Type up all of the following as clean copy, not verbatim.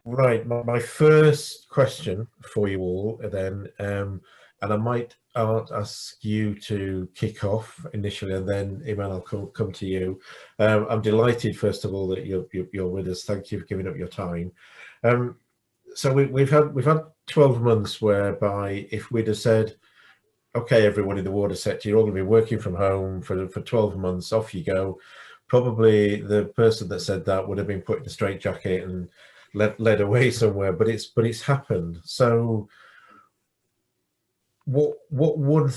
Right, my first question for you all then, and I might ask you to kick off initially, and then Iman, I'll come to you. I'm delighted, first of all, that you're with us. Thank you for giving up your time. So we've had 12 months whereby if we'd have said, okay, everyone in the water sector, you're all going to be working from home for 12 months, off you go. Probably the person that said that would have been put in a straitjacket and led away somewhere, but it's happened. So what one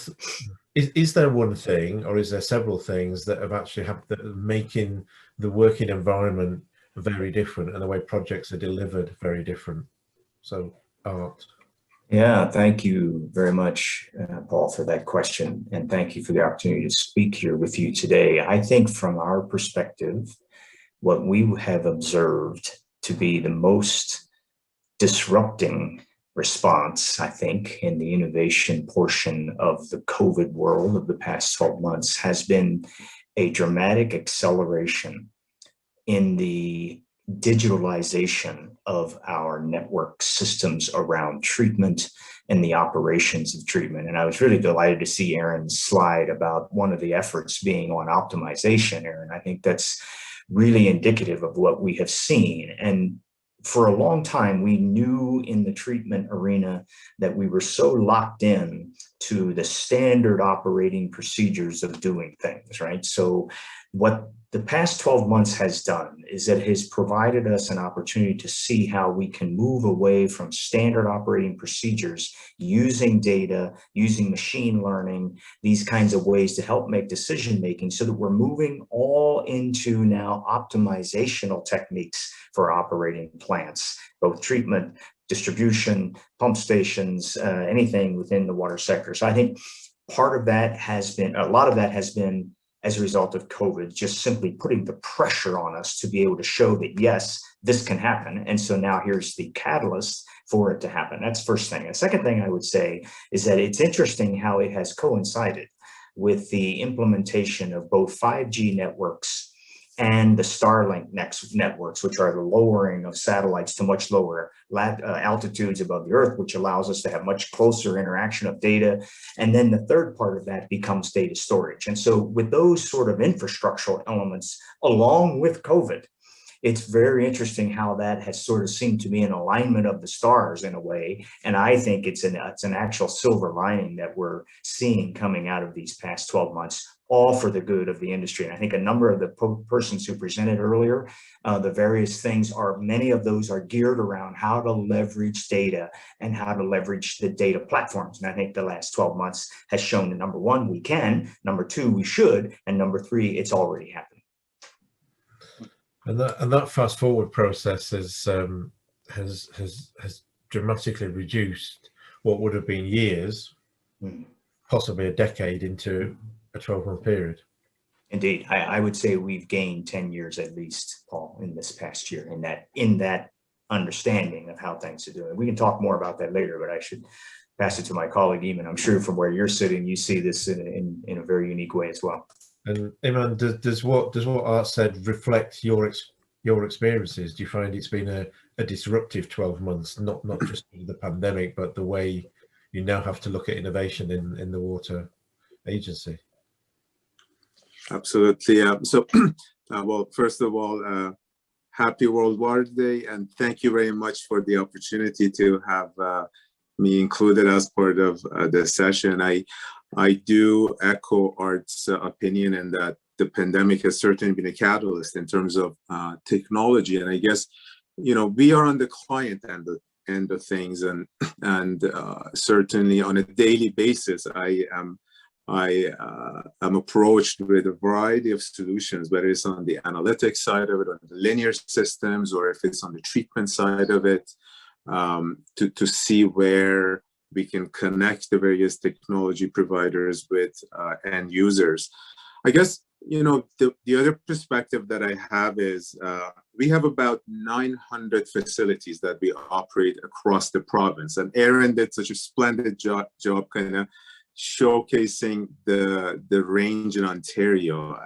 is there one thing, or is there several things that have actually happened that are making the working environment very different and the way projects are delivered very different? So Art. Yeah, thank you very much, Paul, for that question. And thank you for the opportunity to speak here with you today. I think from our perspective, what we have observed to be the most disrupting response, I think, in the innovation portion of the COVID world of the past 12 months has been a dramatic acceleration in the digitalization of our network systems around treatment and the operations of treatment. And I was really delighted to see Aaron's slide about one of the efforts being on optimization, Aaron. I think that's really indicative of what we have seen. And for a long time, we knew in the treatment arena that we were so locked in to the standard operating procedures of doing things, right? So what the past 12 months has done is that it has provided us an opportunity to see how we can move away from standard operating procedures using data, using machine learning, these kinds of ways to help make decision making, so that we're moving all into now optimizational techniques for operating plants, both treatment, distribution, pump stations, anything within the water sector. So I think a lot of that has been as a result of COVID, just simply putting the pressure on us to be able to show that, yes, this can happen. And so now here's the catalyst for it to happen. That's the first thing. The second thing I would say is that it's interesting how it has coincided with the implementation of both 5G networks and the Starlink networks, which are the lowering of satellites to much lower altitudes above the Earth, which allows us to have much closer interaction of data. And then the third part of that becomes data storage. And so with those sort of infrastructural elements, along with COVID, it's very interesting how that has sort of seemed to be an alignment of the stars in a way. And I think it's an actual silver lining that we're seeing coming out of these past 12 months, all for the good of the industry. And I think a number of the persons who presented earlier, the various things many of those are geared around how to leverage data and how to leverage the data platforms. And I think the last 12 months has shown that, number one, we can, number two, we should, and number three, it's already happening. And that fast forward process has dramatically reduced what would have been years, possibly a decade, into a 12-month period. Indeed, I would say we've gained 10 years at least, Paul, in this past year, in that understanding of how things are doing. We can talk more about that later, but I should pass it to my colleague Iman. I'm sure from where you're sitting, you see this in a very unique way as well. And Iman, does what Art said reflect your experiences? Do you find it's been a disruptive 12 months, not just the pandemic, but the way you now have to look at innovation in the water agency? Absolutely. Well, first of all, happy World Water Day, and thank you very much for the opportunity to have me included as part of the session. I do echo Art's opinion in that the pandemic has certainly been a catalyst in terms of technology. And I guess, we are on the client end of things, and certainly on a daily basis, I am approached with a variety of solutions, whether it's on the analytics side of it, or the linear systems, or if it's on the treatment side of it, to see where we can connect the various technology providers with end users. I guess, the other perspective that I have is we have about 900 facilities that we operate across the province. And Aaron did such a splendid job kind of showcasing the range in Ontario.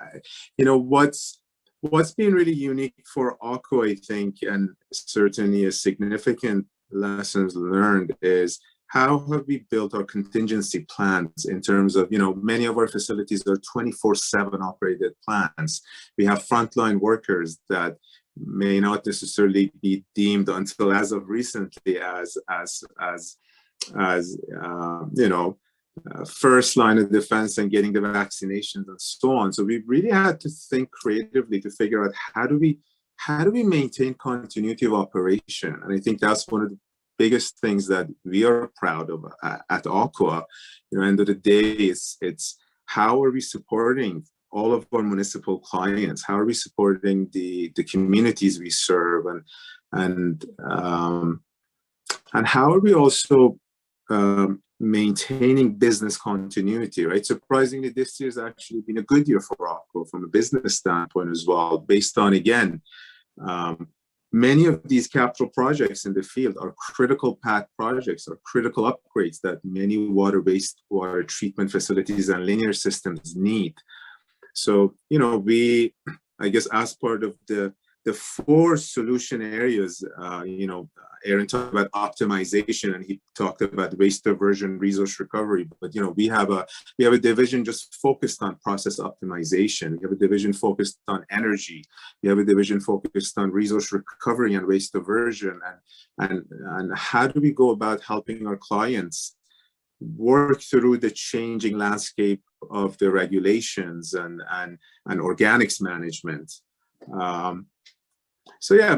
What's been really unique for ACO, I think, and certainly a significant lessons learned, is how have we built our contingency plans in terms of, many of our facilities are 24/7 operated plants. We have frontline workers that may not necessarily be deemed until as of recently as first line of defense and getting the vaccinations and so on. So we really had to think creatively to figure out how do we maintain continuity of operation. And I think that's one of the biggest things that we are proud of at Aqua. End of the day, it's how are we supporting all of our municipal clients? How are we supporting the communities we serve, and how are we also maintaining business continuity, right? Surprisingly, this year has actually been a good year for Aqua from a business standpoint as well, based on, again, many of these capital projects in the field are critical path projects or critical upgrades that many wastewater treatment facilities and linear systems need. So, we, I guess, as part of the 4 solution areas, Aaron talked about optimization and he talked about waste diversion, resource recovery. But we have a division just focused on process optimization. We have a division focused on energy. We have a division focused on resource recovery and waste diversion. And how do we go about helping our clients work through the changing landscape of the regulations and organics management? So yeah,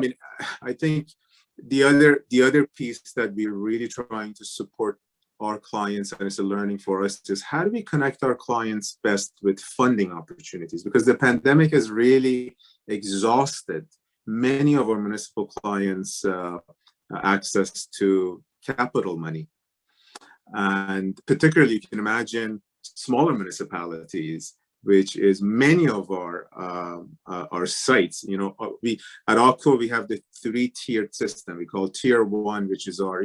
I think the other piece that we're really trying to support our clients, and it's a learning for us, is how do we connect our clients best with funding opportunities? Because the pandemic has really exhausted many of our municipal clients' access to capital money. And particularly, you can imagine smaller municipalities, which is many of our sites. We at ACO, we have the 3-tiered system. We call tier 1, which is our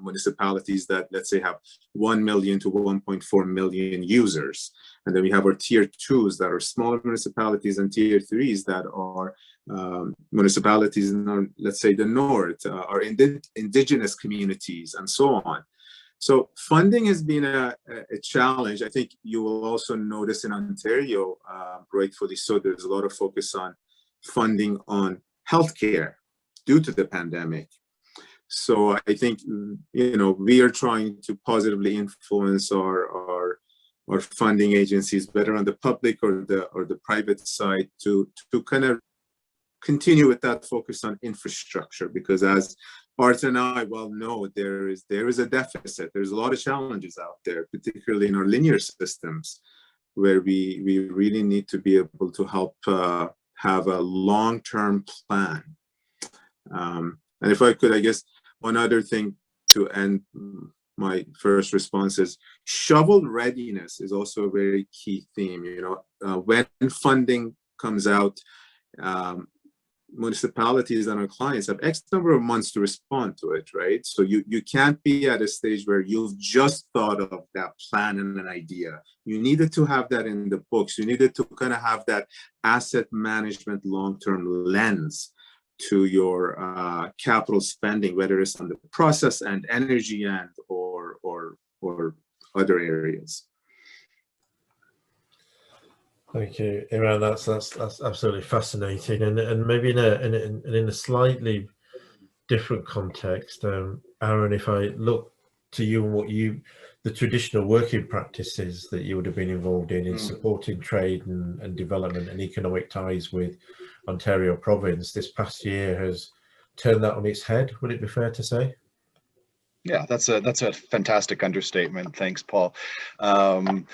municipalities that, let's say, have 1 million to 1.4 million users, and then we have our tier 2s that are smaller municipalities, and tier 3s that are municipalities in, let's say, the north, or indigenous communities, and so on. So funding has been a challenge. I think you will also notice in Ontario, rightfully so, there's a lot of focus on funding on healthcare due to the pandemic. So I think, we are trying to positively influence our funding agencies, whether on the public or the private side, to kind of continue with that focus on infrastructure, because as Art and I well know, there is a deficit. There's a lot of challenges out there, particularly in our linear systems, where we really need to be able to help have a long-term plan. And if I could, I guess one other thing to end my first response is shovel readiness is also a very key theme. When funding comes out, municipalities and our clients have X number of months to respond to it, right? So you can't be at a stage where you've just thought of that plan and an idea. You needed to have that in the books. You needed to kind of have that asset management long-term lens to your capital spending, whether it's on the process and energy end or other areas. Thank you, Iman. That's absolutely fascinating, and maybe in a slightly different context, Aaron, if I look to you and the traditional working practices that you would have been involved in supporting trade and development and economic ties with Ontario province, this past year has turned that on its head. Would it be fair to say? Yeah, that's a fantastic understatement. Thanks, Paul. I'm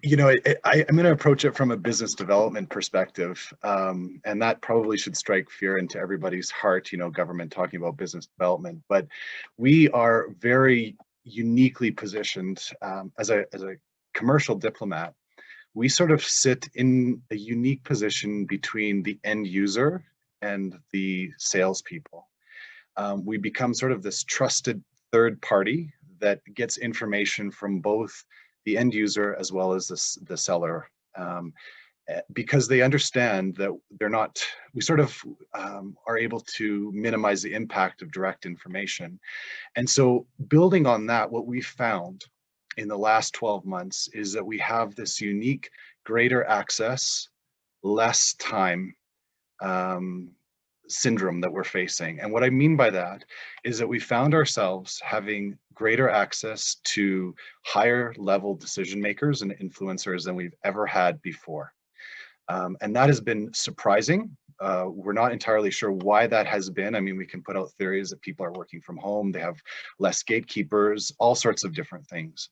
going to approach it from a business development perspective, and that probably should strike fear into everybody's heart, government talking about business development. But we are very uniquely positioned as a commercial diplomat, we sort of sit in a unique position between the end user and the salespeople. We become sort of this trusted third party that gets information from both the end user as well as the seller, because they understand that we sort of are able to minimize the impact of direct information. And so building on that, what we found in the last 12 months is that we have this unique greater access, less time syndrome that we're facing. And what I mean by that is that we found ourselves having greater access to higher level decision makers and influencers than we've ever had before. And that has been surprising. We're not entirely sure why that has been. I mean, we can put out theories that people are working from home, they have less gatekeepers, all sorts of different things.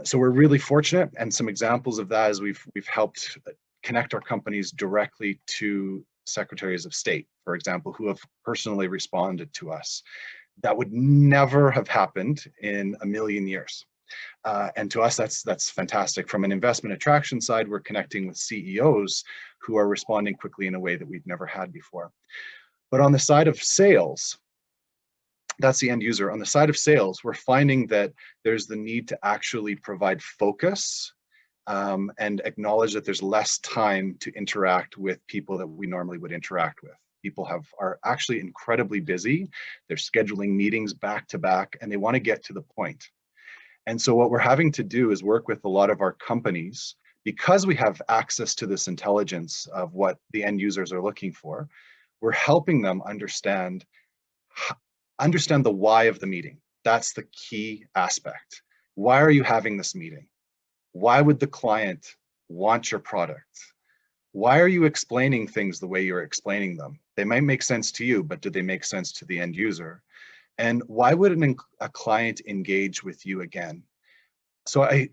So we're really fortunate, and some examples of that is we've helped connect our companies directly to secretaries of state, for example, who have personally responded to us. That would never have happened in a million years. And to us, that's fantastic. From an investment attraction side, we're connecting with CEOs who are responding quickly in a way that we've never had before. But on the side of sales, that's the end user. On the side of sales, we're finding that there's the need to actually provide focus and acknowledge that there's less time to interact with people that we normally would interact with. People are actually incredibly busy. They're scheduling meetings back to back, and they want to get to the point. And so what we're having to do is work with a lot of our companies, because we have access to this intelligence of what the end users are looking for. We're helping them understand the why of the meeting. That's the key aspect. Why are you having this meeting? Why would the client want your product? Why are you explaining things the way you're explaining them? They might make sense to you, but do they make sense to the end user? And why would a client engage with you again? So it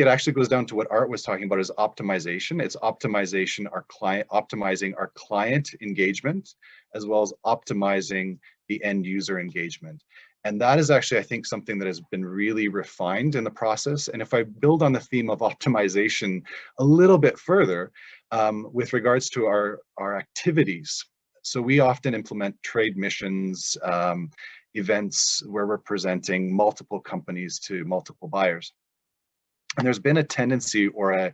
actually goes down to what Art was talking about, is optimization. It's optimizing our client engagement, as well as optimizing the end user engagement. And that is actually, I think, something that has been really refined in the process. And if I build on the theme of optimization a little bit further, with regards to our activities. So we often implement trade missions, events where we're presenting multiple companies to multiple buyers. And there's been a tendency or a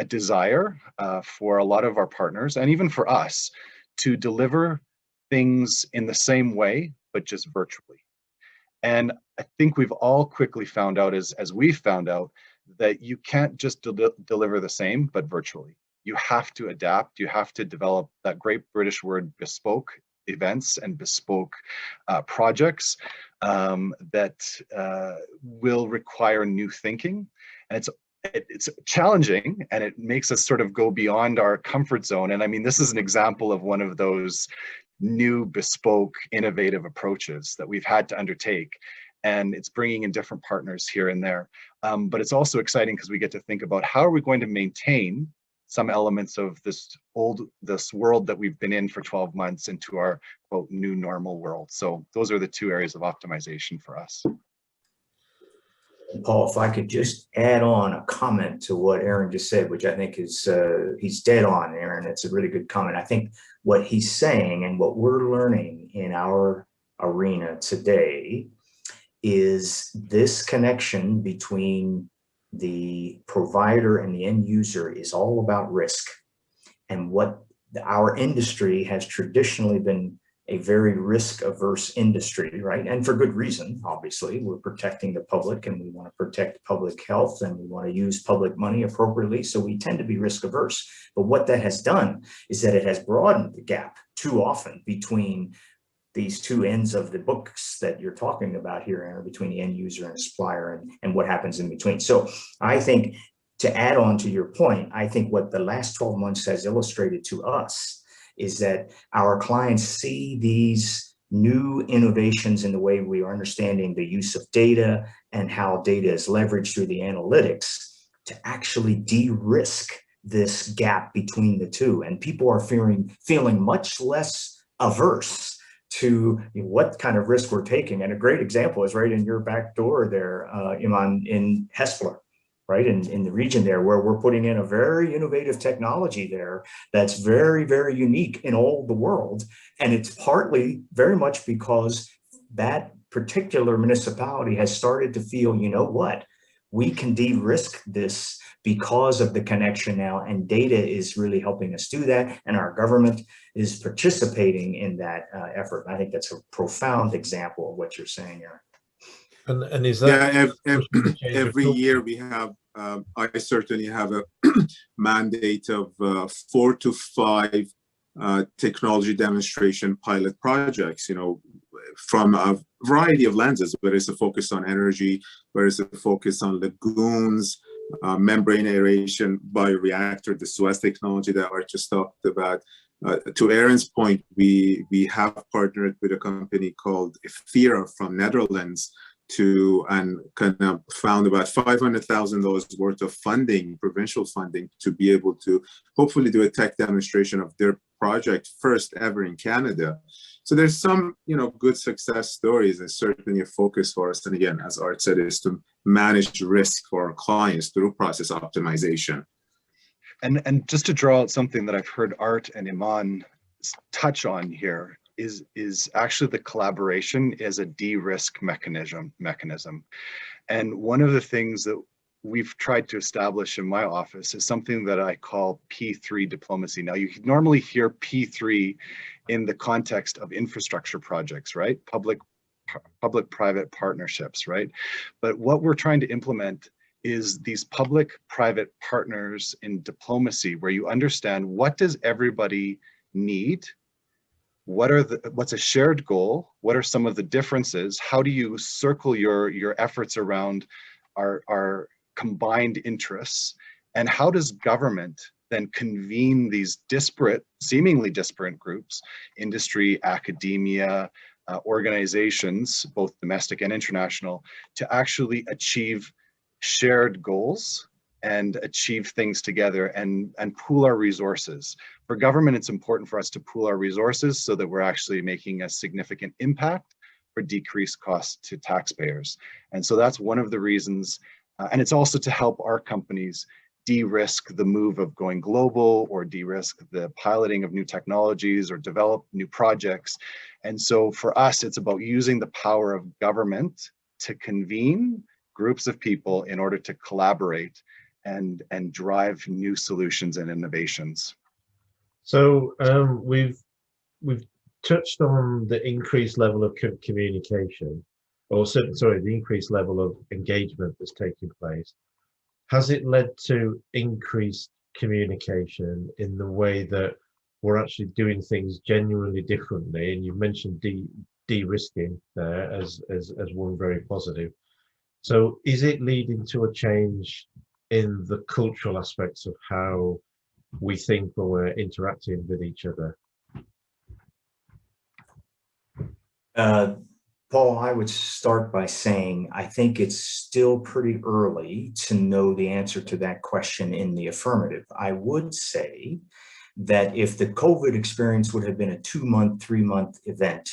desire for a lot of our partners, and even for us, to deliver things in the same way, but just virtually. And I think we've all quickly found out, as we've found out, that you can't just deliver the same, but virtually. You have to adapt. You have to develop that great British word, bespoke events and bespoke projects that will require new thinking. And it's challenging, and it makes us sort of go beyond our comfort zone. And I mean, this is an example of one of those new, bespoke, innovative approaches that we've had to undertake. And it's bringing in different partners here and there. But it's also exciting because we get to think about how are we going to maintain some elements of this world that we've been in for 12 months into our, quote, new normal world. So those are the two areas of optimization for us. Paul, if I could just add on a comment to what Aaron just said, which I think is, he's dead on, Aaron. It's a really good comment. I think what he's saying and what we're learning in our arena today is this connection between the provider and the end user is all about risk. And what our industry has traditionally been a very risk-averse industry, right? And for good reason, obviously. We're protecting the public, and we want to protect public health, and we want to use public money appropriately, so we tend to be risk-averse. But what that has done is that it has broadened the gap too often between these two ends of the books that you're talking about here, Aaron, between the end user and the supplier, and what happens in between. So I think, to add on to your point, I think what the last 12 months has illustrated to us is that our clients see these new innovations in the way we are understanding the use of data and how data is leveraged through the analytics to actually de-risk this gap between the two. And people are feeling much less averse to what kind of risk we're taking. And a great example is right in your back door there, Iman, in Hespler. right? In the region there, where we're putting in a very innovative technology there that's very, very unique in all the world. And it's partly very much because that particular municipality has started to feel, you know what, we can de-risk this because of the connection now, and data is really helping us do that, and our government is participating in that effort. I think that's a profound example of what you're saying here. And is that every year we have, I certainly have a mandate of 4 to 5 technology demonstration pilot projects, you know, from a variety of lenses, whether it's a focus on energy, whether it's a focus on lagoons, membrane aeration, bioreactor, the Suez technology that Art just talked about. To Aaron's point, we have partnered with a company called Ethera from Netherlands and kind of found about $500,000 worth of funding, provincial funding, to be able to hopefully do a tech demonstration of their project, first ever in Canada. So there's some, you know, good success stories, and certainly a focus for us. And again, as Art said, is to manage risk for our clients through process optimization. And just to draw out something that I've heard Art and Iman touch on here is actually the collaboration as a de-risk mechanism. And one of the things that we've tried to establish in my office is something that I call P3 diplomacy. Now, you normally hear P3 in the context of infrastructure projects, right? Public-private partnerships, right? But what we're trying to implement is these public-private partners in diplomacy, where you understand, what does everybody need? What's a shared goal? What are some of the differences? How do you circle your efforts around our combined interests? And how does government then convene these seemingly disparate groups, industry, academia, organizations, both domestic and international, to actually achieve shared goals and achieve things together and pool our resources? For government, it's important for us to pool our resources so that we're actually making a significant impact for decreased costs to taxpayers. And so that's one of the reasons, and it's also to help our companies de-risk the move of going global, or de-risk the piloting of new technologies, or develop new projects. And so for us, it's about using the power of government to convene groups of people in order to collaborate and drive new solutions and innovations. So we've touched on the increased level of communication, or sorry, the increased level of engagement that's taking place. Has it led to increased communication in the way that we're actually doing things genuinely differently? And you've mentioned de-risking there as one very positive. So is it leading to a change in the cultural aspects of how we think when we're interacting with each other? Paul, I would start by saying, I think it's still pretty early to know the answer to that question in the affirmative. I would say that if the COVID experience would have been a 2-month, 3-month event,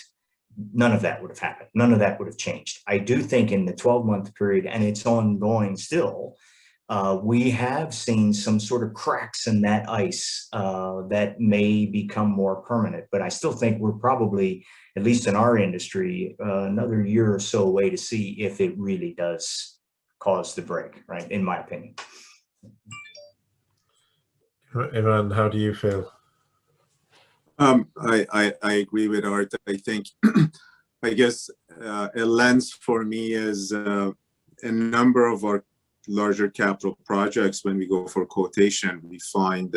none of that would have happened. None of that would have changed. I do think in the 12-month period, and it's ongoing still, we have seen some sort of cracks in that ice that may become more permanent. But I still think we're probably, at least in our industry, another year or so away to see if it really does cause the break, right? In my opinion. Iman, how do you feel? I agree with Art. I think, I guess a lens for me is a number of our larger capital projects. When we go for quotation, we find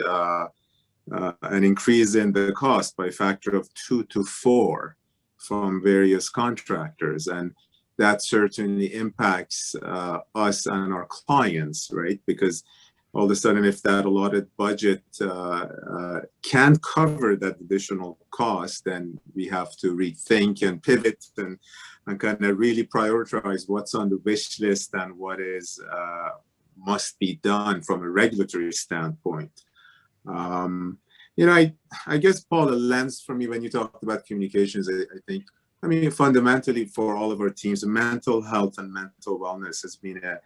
an increase in the cost by a factor of 2 to 4 from various contractors, and that certainly impacts us and our clients, right? Because all of a sudden, if that allotted budget can't cover that additional cost, then we have to rethink and pivot and kind of really prioritize what's on the wish list and what is must be done from a regulatory standpoint. You know, I guess, Paul, a lens for me when you talked about communications, I mean, fundamentally for all of our teams, mental health and mental wellness has been a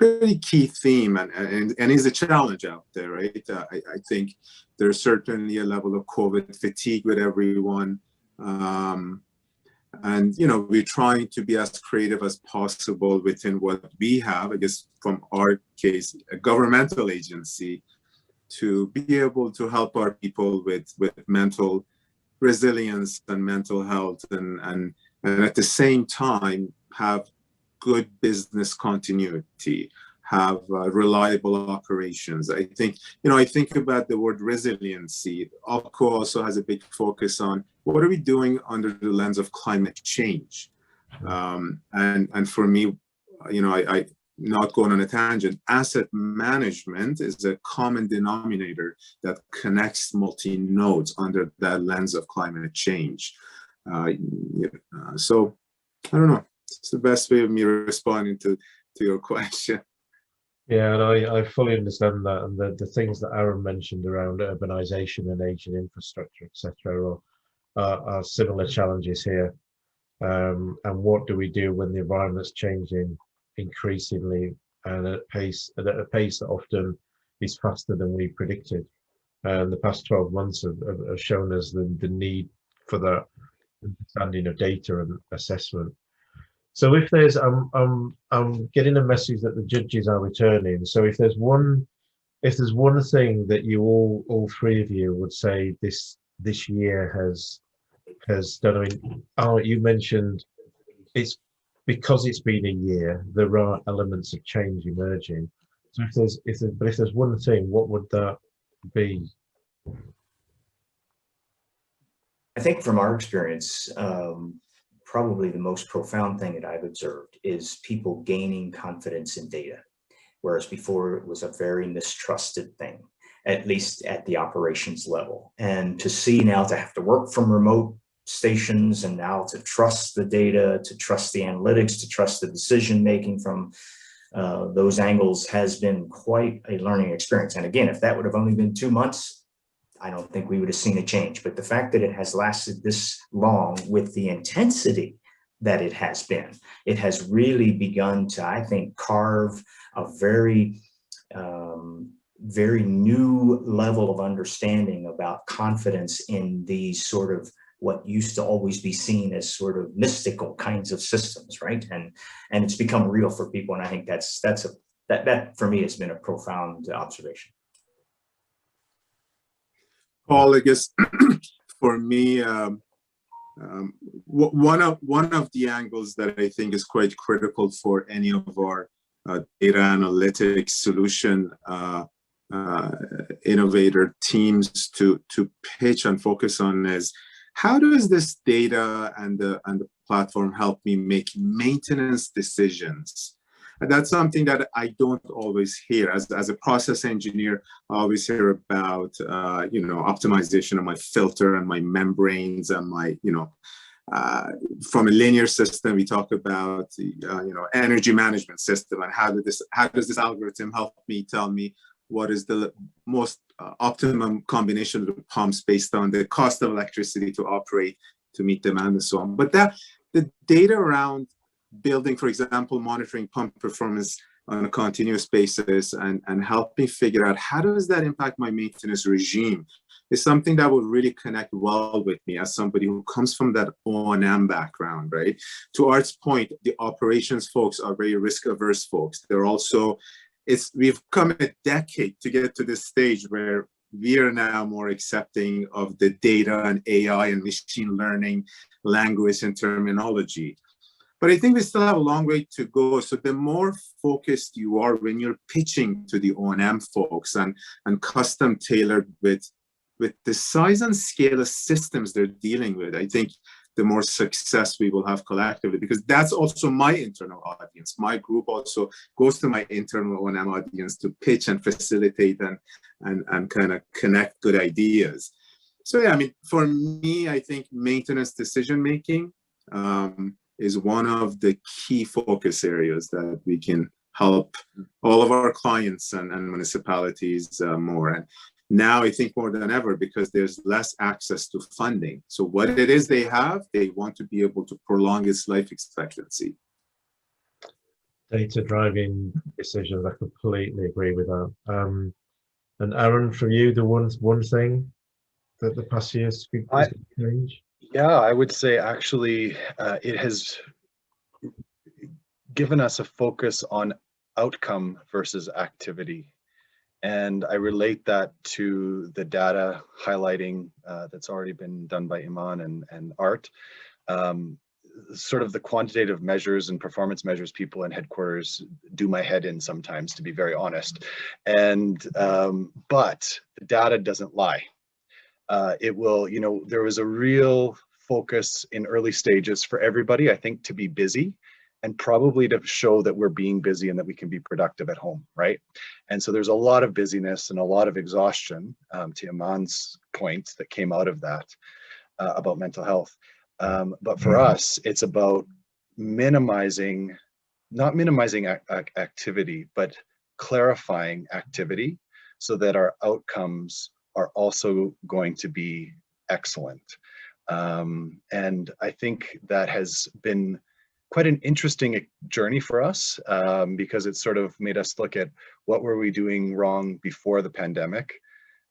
pretty key theme and is a challenge out there, right? I think there's certainly a level of COVID fatigue with everyone. And, you know, we're trying to be as creative as possible within what we have, I guess, from our case, a governmental agency, to be able to help our people with mental resilience and mental health, and at the same time have good business continuity, have reliable operations. I think, you know, I think about the word resiliency. ALCO also has a big focus on what are we doing under the lens of climate change. And for me, you know, I not going on a tangent, asset management is a common denominator that connects multi-nodes under that lens of climate change. So I don't know, it's the best way of me responding to your question. Yeah, and I fully understand that, and the things that Aaron mentioned around urbanization and aging infrastructure, etc., are similar challenges here. And what do we do when the environment's changing increasingly and at a pace that often is faster than we predicted? And the past 12 months have shown us the need for that understanding of data and assessment. So if there's, I'm getting a message that the judges are returning. So if there's one thing that you all three of you would say this year has done, I mean, you mentioned it's because it's been a year, there are elements of change emerging. So if there's one thing, what would that be? I think from our experience, probably the most profound thing that I've observed is people gaining confidence in data, whereas before it was a very mistrusted thing, at least at the operations level. And to see now to have to work from remote stations and now to trust the data, to trust the analytics, to trust the decision making from those angles has been quite a learning experience. And again, if that would have only been 2 months, I don't think we would have seen a change. But the fact that it has lasted this long with the intensity that it has been, it has really begun to, I think, carve a very, very new level of understanding about confidence in these sort of what used to always be seen as sort of mystical kinds of systems, right? And it's become real for people. And I think that for me has been a profound observation. Paul, I guess for me, one of the angles that I think is quite critical for any of our data analytics solution innovator teams to pitch and focus on is, how does this data and the platform help me make maintenance decisions? And that's something that I don't always hear. As a process engineer, I always hear about, you know, optimization of my filter and my membranes and my, you know, from a linear system, we talk about, you know, energy management system and how does this algorithm help me tell me what is the most optimum combination of the pumps based on the cost of electricity to operate to meet demand and so on. But the data around building, for example, monitoring pump performance on a continuous basis and help me figure out how does that impact my maintenance regime is something that would really connect well with me as somebody who comes from that O&M background, right? To Art's point, the operations folks are very risk-averse folks. They're also, we've come a decade to get to this stage where we are now more accepting of the data and AI and machine learning language and terminology. But I think we still have a long way to go. So the more focused you are when you're pitching to the O&M folks and custom tailored with the size and scale of systems they're dealing with, I think the more success we will have collectively, because that's also my internal audience. My group also goes to my internal O&M audience to pitch and facilitate and kind of connect good ideas. So yeah, I mean, for me, I think maintenance decision-making is one of the key focus areas that we can help all of our clients and municipalities more. And now I think more than ever, because there's less access to funding. So what it is they have, they want to be able to prolong its life expectancy. Data driving decisions. I completely agree with that. And Aaron, from you, the one thing that the past years has changed? Yeah, I would say actually it has given us a focus on outcome versus activity. And I relate that to the data highlighting that's already been done by Iman and Art. Sort of the quantitative measures and performance measures people in headquarters do my head in sometimes, to be very honest. And but the data doesn't lie. It will, you know, there was a real focus in early stages for everybody, I think, to be busy and probably to show that we're being busy and that we can be productive at home, right? And so there's a lot of busyness and a lot of exhaustion, to Iman's point, that came out of that about mental health. But for us, it's about minimizing, not minimizing activity, but clarifying activity so that our outcomes are also going to be excellent. And I think that has been quite an interesting journey for us, because it sort of made us look at what were we doing wrong before the pandemic,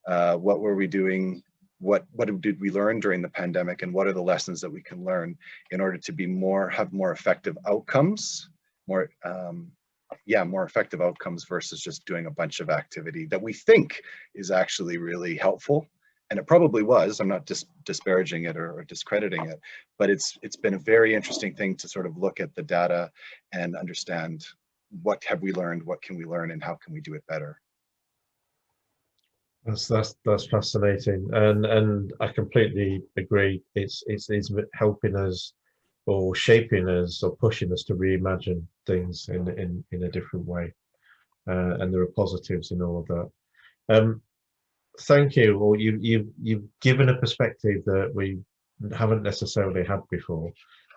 what were we doing, what did we learn during the pandemic, and what are the lessons that we can learn in order to be have more effective outcomes, more effective outcomes versus just doing a bunch of activity that we think is actually really helpful. And it probably was. I'm not disparaging it or discrediting it, but it's been a very interesting thing to sort of look at the data and understand what have we learned, what can we learn, and how can we do it better. That's fascinating, and I completely agree. It's helping us, or shaping us, or pushing us to reimagine things in a different way, and there are positives in all of that. Thank you. Or you've given a perspective that we haven't necessarily had before,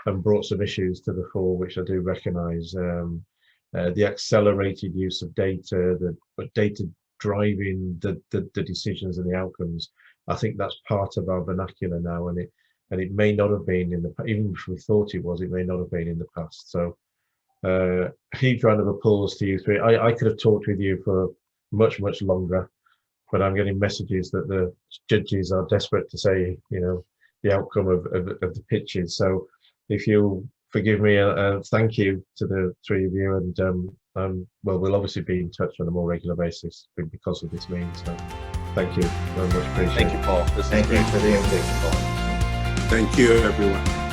and brought some issues to the fore, which I do recognise. The accelerated use of data, but data driving the decisions and the outcomes. I think that's part of our vernacular now, and it may not have been in the, even if we thought it was, it may not have been in the past. So huge round of applause to you three. I could have talked with you for much longer, but I'm getting messages that the judges are desperate to say, you know, the outcome of the pitches. So if you'll forgive me, thank you to the three of you, and well, we'll obviously be in touch on a more regular basis because of this meeting. So thank you very much. Appreciate it. Thank you, Paul. Thank you for the invitation, Paul. Thank you, everyone.